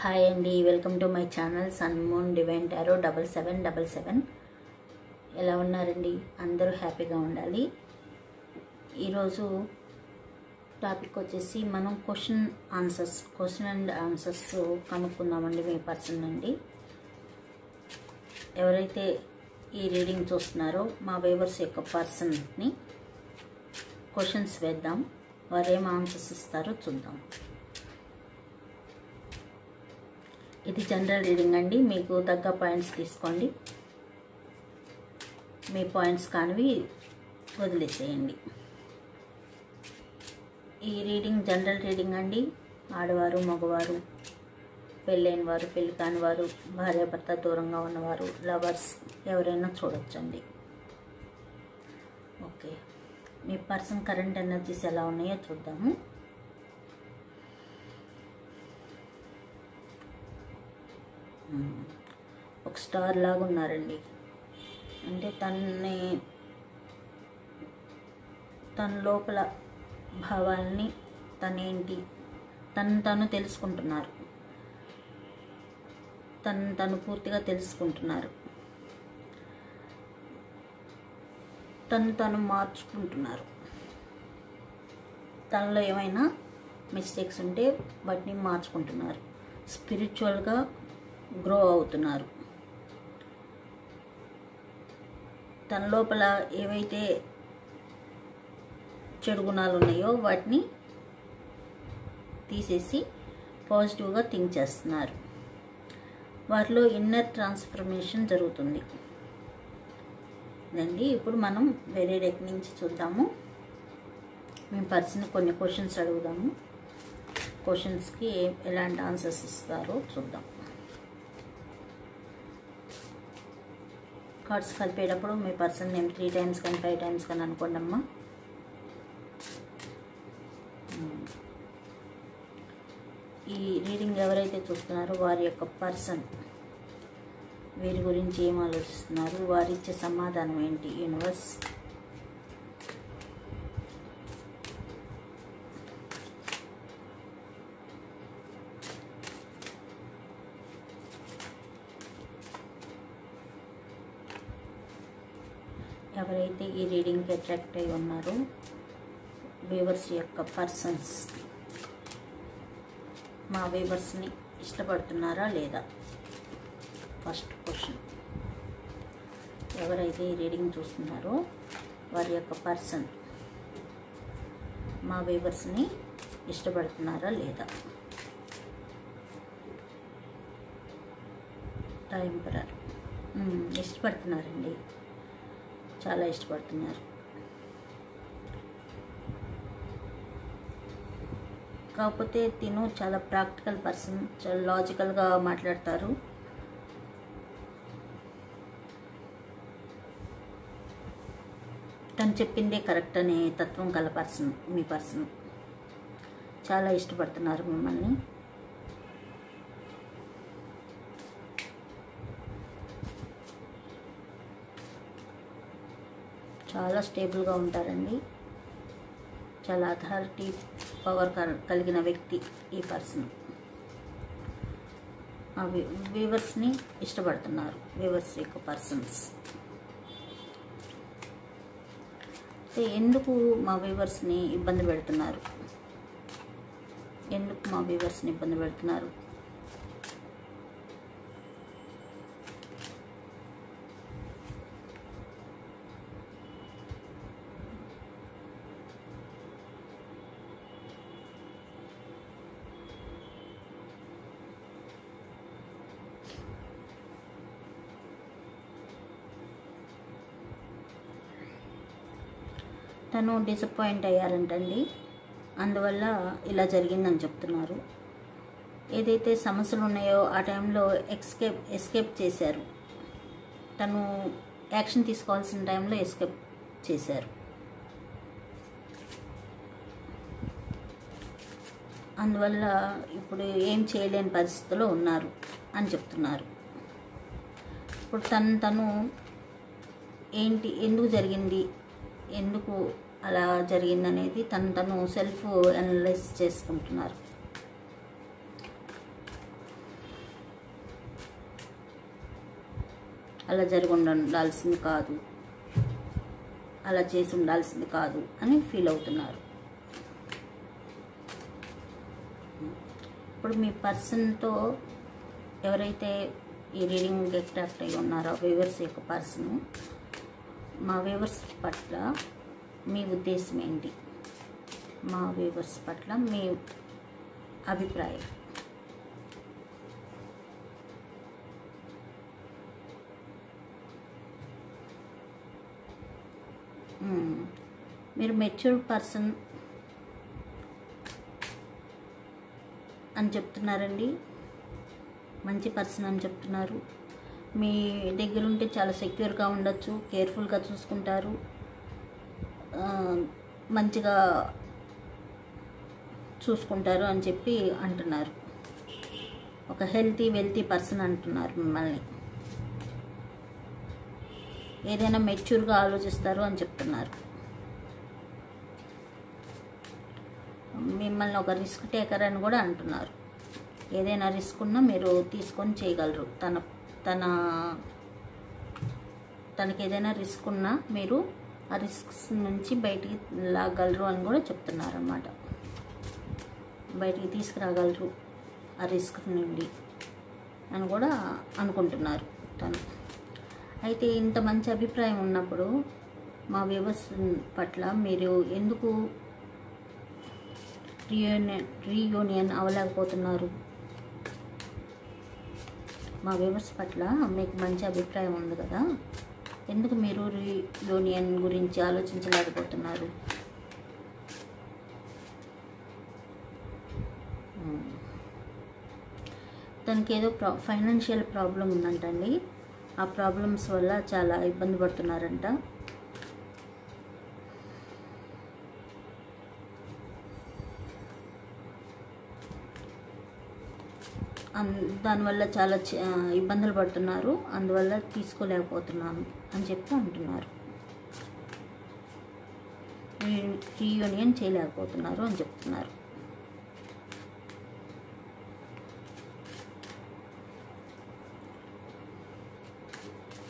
Hi అండి, welcome to my channel sun moon divine tarot 7777. ఎలా ఉన్నారండి? అందరూ హ్యాపీగా ఉండాలి. ఈరోజు టాపిక్ వచ్చేసి మనం క్వశ్చన్ అండ్ ఆన్సర్స్ కనుక్కుందామండి మీ పర్సన్ నుండి. ఎవరైతే ఈ రీడింగ్ చూస్తున్నారో మా వ్యూవర్స్ యొక్క పర్సన్ని క్వశ్చన్స్ వేద్దాం, వారు ఏం ఆన్సర్స్ ఇస్తారో చూద్దాం. ఇది జనరల్ రీడింగ్ అండి, మీకు తగ్గ పాయింట్స్ తీసుకోండి, మీ పాయింట్స్ కానివి వదిలేసేయండి. ఈ రీడింగ్ జనరల్ రీడింగ్ అండి. ఆడవారు, మగవారు, పెళ్ళైన వారు, పెళ్ళి కాని వారు, భార్యాభర్త దూరంగా ఉన్నవారు, లవర్స్ ఎవరైనా చూడొచ్చండి. ఓకే, మీ పర్సన్ కరెంట్ ఎనర్జీస్ ఎలా ఉన్నాయో చూద్దాము. ఒక స్టార్ లాగా ఉన్నారండి. అంటే తన లోపల భావాల్ని తను తెలుసుకుంటున్నారు, తను పూర్తిగా తెలుసుకుంటున్నారు, తను మార్చుకుంటున్నారు. తనలో ఏమైనా మిస్టేక్స్ ఉంటే వాటిని మార్చుకుంటున్నారు. స్పిరిచువల్గా గ్రో అవుతున్నారు. తన లోపల ఏవైతే చెడు గుణాలు ఉన్నాయో వాటిని తీసేసి పాజిటివ్గా థింక్ చేస్తున్నారు. వారిలో ఇన్నర్ ట్రాన్స్ఫర్మేషన్ జరుగుతుంది. ఇదండి. ఇప్పుడు మనం వేరే డెక్ నుంచి చూద్దాము. మేము పర్సన్ కొన్ని క్వశ్చన్స్ అడుగుదాము. క్వశ్చన్స్కి ఎలాంటి ఆన్సర్స్ ఇస్తారో చూద్దాం. కార్డ్స్ కలిపేటప్పుడు మీ పర్సన్ నేమ్ 3 times కానీ 5 times కానీ అనుకోండి అమ్మా. ఈ రీడింగ్ ఎవరైతే చూస్తున్నారో వారి యొక్క పర్సన్ వీరి గురించి ఏం ఆలోచిస్తున్నారు, వారిచ్చే సమాధానం ఏంటి? యూనివర్స్ ఎవరైతే ఈ రీడింగ్కి అట్రాక్ట్ అయి ఉన్నారో వీవర్స్ యొక్క పర్సన్స్ మా వీవర్స్ని ఇష్టపడుతున్నారా లేదా? First question. ఎవరైతే ఈ రీడింగ్ చూస్తున్నారో వారి యొక్క పర్సన్ మా వీవర్స్ని ఇష్టపడుతున్నారా లేదా? టెంపరర్. ఇష్టపడుతున్నారండి, చాలా ఇష్టపడుతున్నారు. కాకపోతే తిను చాలా ప్రాక్టికల్ పర్సన్, చాలా లాజికల్గా మాట్లాడతారు. తను చెప్పిందే కరెక్ట్ అనే తత్వం గల పర్సన్ మీ పర్సన్. చాలా ఇష్టపడుతున్నారు మిమ్మల్ని. చాలా స్టేబుల్గా ఉంటారండి. చాలా అథారిటీ పవర్ కలిగిన వ్యక్తి ఈ పర్సన్. వీవర్స్ని ఇష్టపడుతున్నారు, వీవర్స్ యొక్క పర్సన్స్. ఎందుకు మా వీవర్స్ని ఇబ్బంది పెడుతున్నారు? ఎందుకు మా వీవర్స్ని ఇబ్బంది పెడుతున్నారు? తను డిసప్పాయింట్ అయ్యారంటండి, అందువల్ల ఇలా జరిగిందని చెప్తున్నారు. ఏదైతే సమస్యలు ఉన్నాయో ఆ టైంలో ఎస్కేప్ చేశారు. తను యాక్షన్ తీసుకోవాల్సిన టైంలో ఎస్కేప్ చేశారు. అందువల్ల ఇప్పుడు ఏం చేయలేని పరిస్థితిలో ఉన్నారు అని చెప్తున్నారు. ఇప్పుడు తను ఎందుకు జరిగింది, ఎందుకు అలా జరిగిందనేది తను సెల్ఫ్ అనలైజ్ చేసుకుంటున్నారు. అలా జరిగి ఉండాల్సింది కాదు, అలా చేసి ఉండాల్సింది కాదు అని ఫీల్ అవుతున్నారు. ఇప్పుడు మీ పర్సన్తో ఎవరైతే ఈ రీడింగ్ అట్రాక్ట్ అయి ఉన్నారో వ్యూవర్స్ యొక్క పర్సన్, మా వ్యూవర్స్ పట్ల మీ ఉద్దేశం ఏంటి? మా వ్యూవర్స్ పట్ల మీ అభిప్రాయం. మీరు మెచ్యూర్ పర్సన్ అని చెప్తున్నారండి, మంచి పర్సన్ అని చెప్తున్నారు. మీ దగ్గర ఉంటే చాలా సెక్యూర్గా ఉండొచ్చు, కేర్ఫుల్గా చూసుకుంటారు, మంచిగా చూసుకుంటారు అని చెప్పి అంటున్నారు. ఒక వెల్తీ పర్సన్ అంటున్నారు మిమ్మల్ని. ఏదైనా మెచ్యూర్గా ఆలోచిస్తారు అని చెప్తున్నారు. మిమ్మల్ని ఒక రిస్క్ టేకర్ అని కూడా అంటున్నారు. ఏదైనా రిస్క్ ఉన్నా మీరు తీసుకొని చేయగలరు. తనకి ఏదైనా రిస్క్ ఉన్నా మీరు ఆ రిస్క్స్ నుంచి బయటికి లాగలరు అని కూడా చెప్తున్నారు అన్నమాట. బయటికి తీసుకురాగలరు ఆ రిస్క్ నుండి అని కూడా అనుకుంటున్నారు తను. అయితే ఇంత మంచి అభిప్రాయం ఉన్నప్పుడు మా వ్యూవర్స్ పట్ల మీరు ఎందుకు రీయూనియన్ అవ్వలేకపోతున్నారు? మా వ్యూవర్స్ పట్ల మీకు మంచి అభిప్రాయం ఉంది కదా, ఎందుకు మీరు రీయూనియన్ గురించి ఆలోచించలేకపోతున్నారు? తనకి ఏదో ఫైనాన్షియల్ ప్రాబ్లం ఉందంటండి. ఆ ప్రాబ్లమ్స్ వల్ల చాలా ఇబ్బంది పడుతున్నారంట. దానివల్ల చాలా ఇబ్బందులు పడుతున్నారు, అందువల్ల తీసుకోలేకపోతున్నాను అని చెప్పి అంటున్నారు. రీయూనియన్ చేయలేకపోతున్నారు అని చెప్తున్నారు.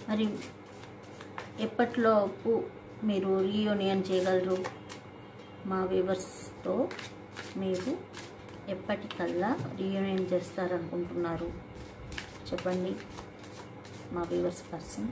మరి ఎప్పటిలోపు మీరు రీయూనియన్ చేయగలరు? మా వ్యూవర్స్తో మీరు ఎప్పటికల్లా రీయూనియన్ చేస్తారనుకుంటున్నారు చెప్పండి మా viewers person.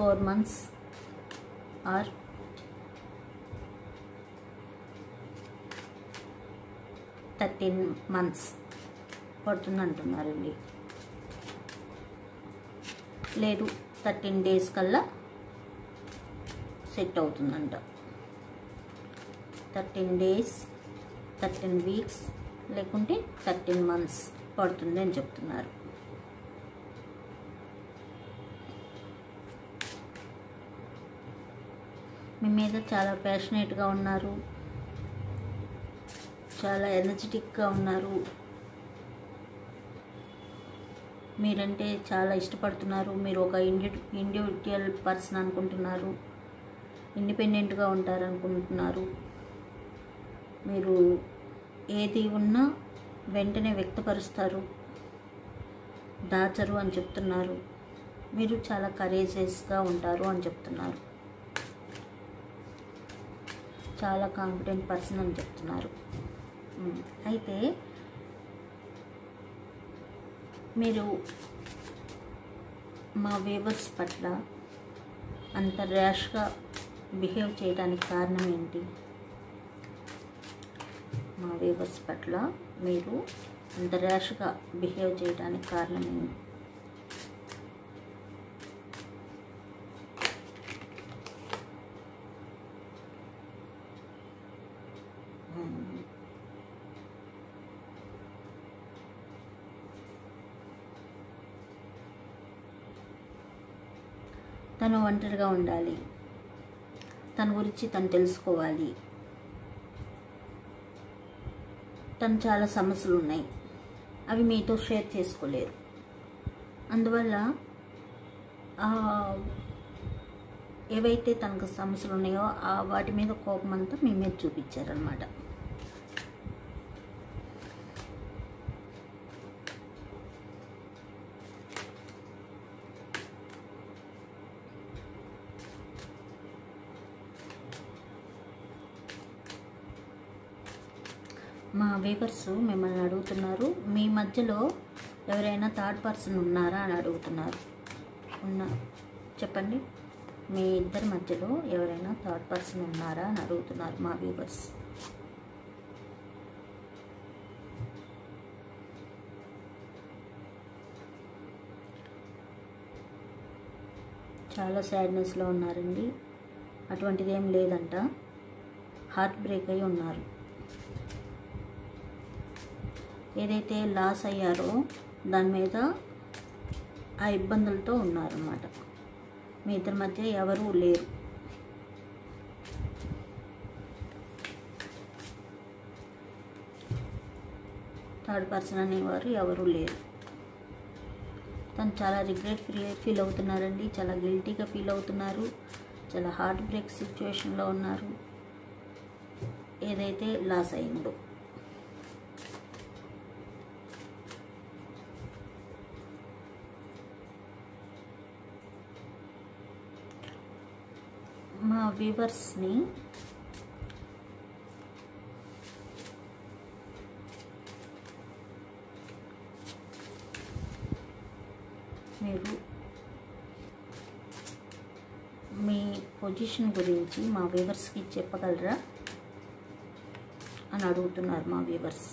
Four months or 13 months పడుతుంది అంటున్నారండి. లేదు 13 days కల్లా సెట్ అవుతుందంట. 13 days, 13 weeks లేకుంటే 13 months పడుతుంది అని చెప్తున్నారు. మీ మీద చాలా ప్యాషనేట్గా ఉన్నారు, చాలా ఎనర్జెటిక్గా ఉన్నారు, మీరంటే చాలా ఇష్టపడుతున్నారు. మీరు ఒక ఇండివిజువల్ పర్సన్ అనుకుంటున్నారు, ఇండిపెండెంట్గా ఉంటారనుకుంటున్నారు. మీరు ఏది ఉన్నా వెంటనే వ్యక్తపరుస్తారు, దాచరు అని చెప్తున్నారు. మీరు చాలా కరేజియస్గా ఉంటారు అని చెప్తున్నారు. చాలా కాన్ఫిడెంట్ పర్సన్ అని చెప్తున్నారు. అయితే మీరు మా వ్యూవర్స్ పట్ల అంత ర్యాష్గా బిహేవ్ చేయడానికి కారణం ఏంటి? మా వ్యూవర్స్ పట్ల మీరు అంత ర్యాష్గా బిహేవ్ చేయడానికి కారణం ఏంటి? తను ఒంటరిగా ఉండాలి, తన గురించి తను తెలుసుకోవాలి, తను చాలా సమస్యలు ఉన్నాయి, అవి మీతో షేర్ చేసుకోలేరు. అందువల్ల ఏవైతే తనకు సమస్యలు ఉన్నాయో వాటి మీద కోపం అంతా మీ మీద చూపించారనమాట. మా వీవర్స్ మిమ్మల్ని అడుగుతున్నారు, మీ మధ్యలో ఎవరైనా థర్డ్ పర్సన్ ఉన్నారా అని అడుగుతున్నారు. చెప్పండి, మీ ఇద్దరి మధ్యలో ఎవరైనా థర్డ్ పర్సన్ ఉన్నారా అని అడుగుతున్నారు మా వీవర్స్. చాలా సాడ్నెస్లో ఉన్నారండి. అటువంటిది ఏం లేదంట, హార్ట్ బ్రేక్ అయి ఉన్నారు. ఏదైతే లాస్ అయ్యారో దాని మీద ఆ ఇబ్బందులతో ఉన్నారన్నమాట. మీ ఇద్దరి మధ్య ఎవరూ లేరు. థర్డ్ పర్సన్ అనేవారు ఎవరూ లేరు. తను చాలా రిగ్రెట్ ఫీల్ అవుతున్నారండి, చాలా గిల్టీగా ఫీల్ అవుతున్నారు, చాలా హార్ట్ బ్రేక్ సిచ్యువేషన్లో ఉన్నారు. ఏదైతే లాస్ అయిందో మా వ్యూవర్స్ని మీరు మీ పొజిషన్ గురించి మా వ్యూవర్స్కి చెప్పగలరా అని అడుగుతున్నారు మా వ్యూవర్స్.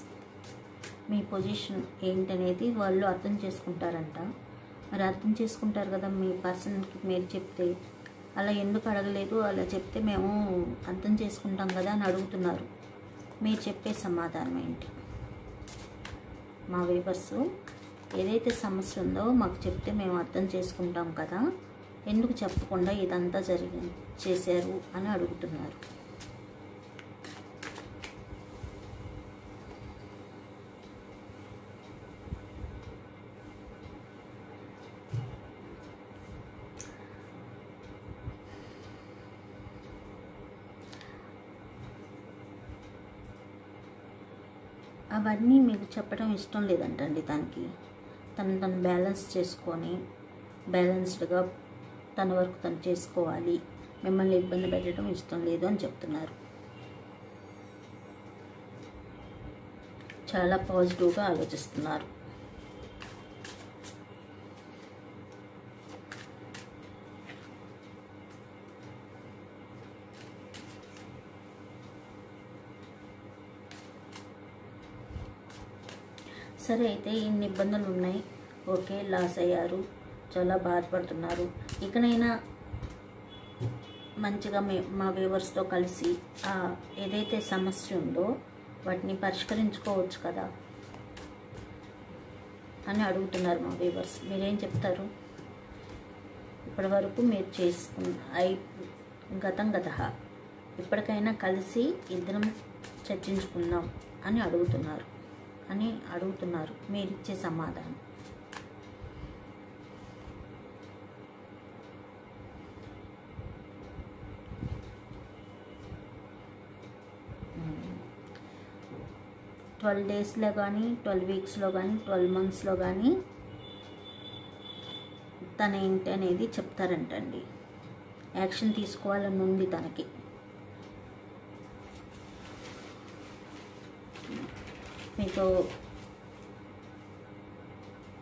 మీ పొజిషన్ ఏంటనేది వాళ్ళు అర్థం చేసుకుంటారంట. మరి అర్థం చేసుకుంటారు కదా మీ పర్సన్కి మీరు చెప్తే. అలా ఎందుకు అడగలేదు, అలా చెప్తే మేము అర్థం చేసుకుంటాం కదా అని అడుగుతున్నారు. మీరు చెప్పే సమాధానం ఏంటి? మా వ్యూవర్స్ ఏదైతే సమస్య ఉందో మాకు చెప్తే మేము అర్థం చేసుకుంటాం కదా, ఎందుకు చెప్పకుండా ఇదంతా చేశారు అని అడుగుతున్నారు. అవన్నీ మీకు చెప్పడం ఇష్టం లేదంటండి తనకి. తను బ్యాలెన్స్ చేసుకొని బ్యాలెన్స్డ్గా తన వరకు తను చేసుకోవాలి, మిమ్మల్ని ఇబ్బంది పెట్టడం ఇష్టం లేదు అని చెప్తున్నారు. చాలా పాజిటివ్గా ఆలోచిస్తున్నారు. సరే, అయితే ఇన్ని ఇబ్బందులు ఉన్నాయి, ఓకే, లాస్ అయ్యారు, చాలా బాధపడుతున్నారు. ఇకనైనా మంచిగా మా వ్యూవర్స్తో కలిసి ఏదైతే సమస్య ఉందో వాటిని పరిష్కరించుకోవచ్చు కదా అని అడుగుతున్నారు మా వ్యూవర్స్. మీరేం చెప్తారు? ఇప్పటి వరకు మీరు గతం ఇప్పటికైనా కలిసి ఇద్దరం చర్చించుకుందాం అని అడుగుతున్నారు. మీరిచ్చే సమాధానం. ట్వెల్వ్ డేస్లో కానీ 12 వీక్స్లో కానీ 12 మంత్స్లో కానీ తన ఏంటి అనేది చెప్తారంటండి. యాక్షన్ తీసుకోవాలని ఉంది తనకి.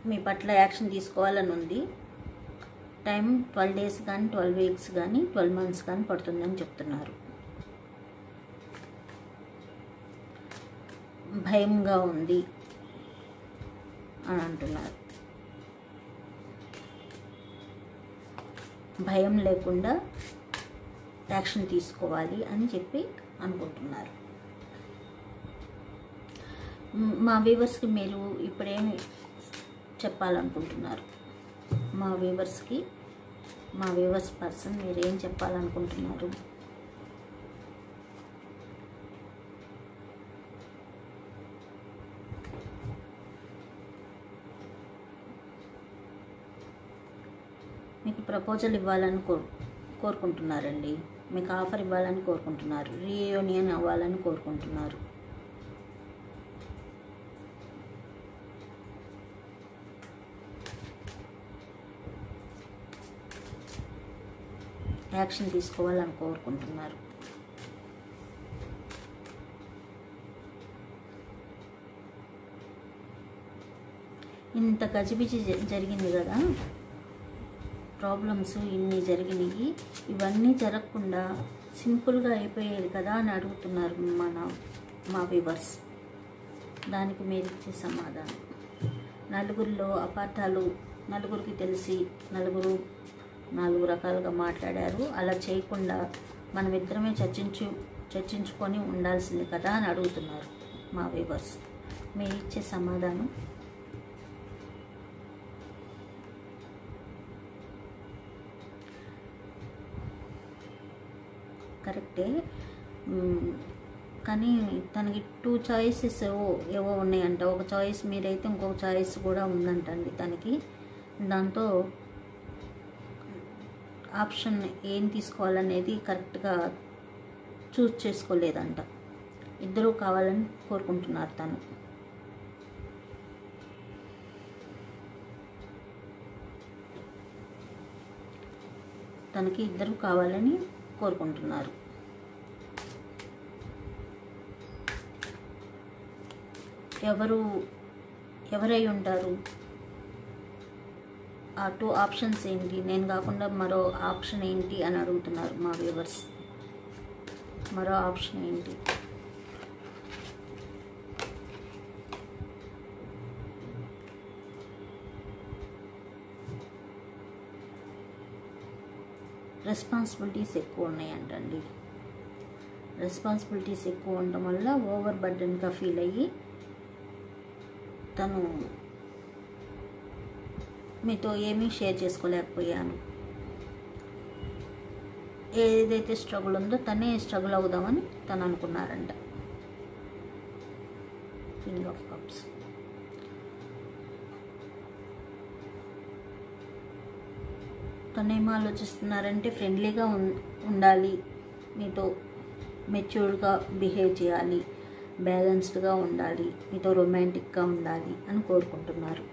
మీ పట్ల యాక్షన్ తీసుకోవాలని ఉంది. టైం 12 డేస్ కానీ 12 వీక్స్ కానీ 12 మంత్స్ కానీ పడుతుందని చెప్తున్నారు. భయంగా ఉంది అని అంటున్నారు. భయం లేకుండా యాక్షన్ తీసుకోవాలి అని చెప్పి అనుకుంటున్నారు. మా వ్యూవర్స్కి మీరు ఇప్పుడేమి చెప్పాలనుకుంటున్నారు? మా వ్యూవర్స్కి మా వ్యూవర్స్ పర్సన్ మీరు ఏం చెప్పాలనుకుంటున్నారు? మీకు ప్రపోజల్ ఇవ్వాలని కోరుకుంటున్నారండి. మీకు ఆఫర్ ఇవ్వాలని కోరుకుంటున్నారు. రీయూనియన్ అవ్వాలని కోరుకుంటున్నారు. యాక్షన్ తీసుకోవాలని కోరుకుంటున్నారు. ఇంత గజిబిజి జరిగింది కదా, ప్రాబ్లమ్స్ ఇన్ని జరిగినాయి. ఇవన్నీ జరగకుండా సింపుల్గా అయిపోయేది కదా అని అడుగుతున్నారు మా వ్యూవర్స్. దానికి మీరు ఇచ్చే సమాధానం, నలుగురిలో అపార్థాలు నలుగురికి తెలిసి నాలుగు రకాలుగా మాట్లాడారు. అలా చేయకుండా మనమిద్దరమే చర్చించుకొని ఉండాల్సింది కదా అని అడుగుతున్నారు మా వ్యూవర్స్. మీరు ఇచ్చే సమాధానం, కరెక్టే, కానీ తనకి 2 చాయిసెస్ ఏవో ఉన్నాయంట. ఒక చాయిస్ మీరైతే ఇంకొక చాయిస్ కూడా ఉందంటండి తనకి. దాంతో ఆప్షన్ ఏం తీసుకోవాలనేది కరెక్ట్గా చూస్ చేసుకోలేదంట. ఇద్దరూ కావాలని కోరుకుంటున్నారు తను. తనకి ఇద్దరు కావాలని కోరుకుంటున్నారు. ఎవరై ఉంటారు? ఆ 2 ఆప్షన్స్ ఏంటి? నేను కాకుండా మరో ఆప్షన్ ఏంటి అని అడుగుతున్నారు మా వ్యూవర్స్. మరో ఆప్షన్ ఏంటి? రెస్పాన్సిబిలిటీస్ ఎక్కువ ఉన్నాయంటండి. రెస్పాన్సిబిలిటీస్ ఎక్కువ ఉండడం వల్ల ఓవర్ బర్డెన్గా ఫీల్ అయ్యి తను మీతో ఏమీ షేర్ చేసుకోలేకపోయాను. ఏదైతే స్ట్రగుల్ ఉందో తనే స్ట్రగుల్ అవుదామని తను అనుకున్నారంట. King of cups. తనేం ఆలోచిస్తున్నారంటే ఫ్రెండ్లీగా ఉండాలి, మీతో మెచ్యూర్డ్గా బిహేవ్ చేయాలి, బ్యాలెన్స్డ్గా ఉండాలి, మీతో రొమాంటిక్గా ఉండాలి అని కోరుకుంటున్నారు.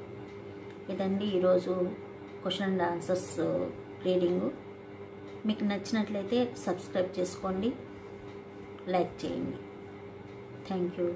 ఇదండి ఈరోజు క్వశ్చన్ అండ్ ఆన్సర్స్ రీడింగు. మీకు నచ్చినట్లయితే సబ్స్క్రైబ్ చేసుకోండి, లైక్ చేయండి. Thank you.